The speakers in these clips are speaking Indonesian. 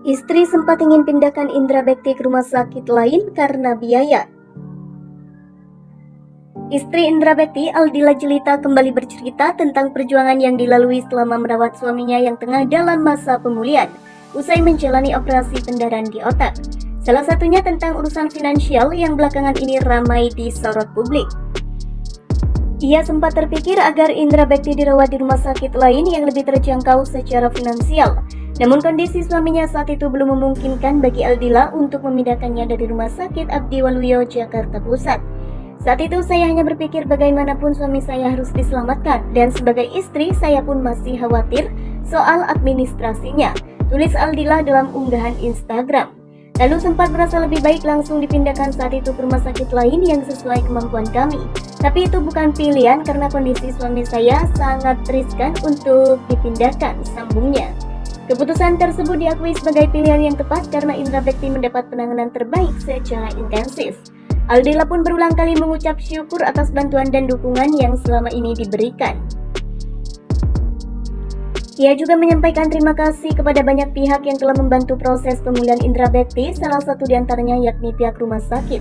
Istri sempat ingin pindahkan Indra Bekti ke rumah sakit lain karena biaya. Istri Indra Bekti, Aldila Jelita, kembali bercerita tentang perjuangan yang dilalui selama merawat suaminya yang tengah dalam masa pemulihan usai menjalani operasi pendarahan di otak. Salah satunya tentang urusan finansial yang belakangan ini ramai disorot publik. Ia sempat terpikir agar Indra Bekti dirawat di rumah sakit lain yang lebih terjangkau secara finansial. Namun kondisi suaminya saat itu belum memungkinkan bagi Aldila untuk memindahkannya dari Rumah Sakit Abdi Waluyo, Jakarta Pusat. Saat itu saya hanya berpikir bagaimanapun suami saya harus diselamatkan, dan sebagai istri saya pun masih khawatir soal administrasinya, tulis Aldila dalam unggahan Instagram. Lalu sempat merasa lebih baik langsung dipindahkan saat itu ke rumah sakit lain yang sesuai kemampuan kami. Tapi itu bukan pilihan karena kondisi suami saya sangat riskan untuk dipindahkan, sambungnya. Keputusan tersebut diakui sebagai pilihan yang tepat karena Indra Bekti mendapat penanganan terbaik secara intensif. Aldila pun berulang kali mengucap syukur atas bantuan dan dukungan yang selama ini diberikan. Ia juga menyampaikan terima kasih kepada banyak pihak yang telah membantu proses pemulihan Indra Bekti, salah satu diantaranya yakni pihak rumah sakit.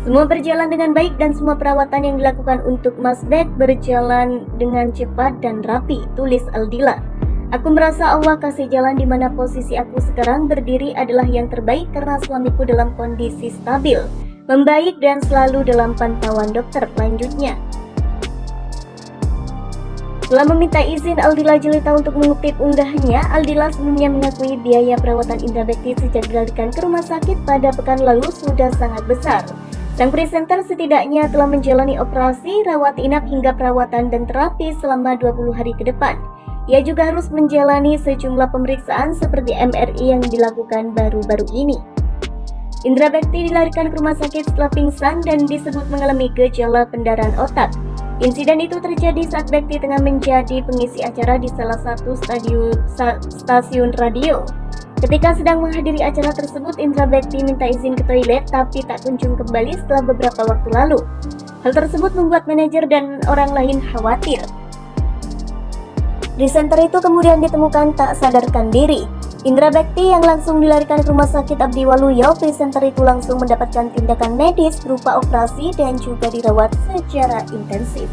Semua berjalan dengan baik dan semua perawatan yang dilakukan untuk Mas Bek berjalan dengan cepat dan rapi, tulis Aldila. Aku merasa Allah kasih jalan di mana posisi aku sekarang berdiri adalah yang terbaik karena suamiku dalam kondisi stabil, membaik dan selalu dalam pantauan dokter, lanjutnya. Setelah meminta izin Aldila Jelita untuk mengutip unggahannya, Aldila sebelumnya mengakui biaya perawatan Indra Bekti sejak dilarikan ke rumah sakit pada pekan lalu sudah sangat besar. Sang presenter setidaknya telah menjalani operasi, rawat inap hingga perawatan dan terapi selama 20 hari ke depan. Ia juga harus menjalani sejumlah pemeriksaan seperti MRI yang dilakukan baru-baru ini. Indra Bekti dilarikan ke rumah sakit setelah pingsan dan disebut mengalami gejala pendarahan otak. Insiden itu terjadi saat Bekti tengah menjadi pengisi acara di salah satu stasiun radio. Ketika sedang menghadiri acara tersebut, Indra Bekti minta izin ke toilet tapi tak kunjung kembali setelah beberapa waktu lalu. Hal tersebut membuat manajer dan orang lain khawatir. Presenter itu kemudian ditemukan tak sadarkan diri. Indra Bekti yang langsung dilarikan ke Rumah Sakit Abdi Waluyo, presenter itu langsung mendapatkan tindakan medis berupa operasi dan juga dirawat secara intensif.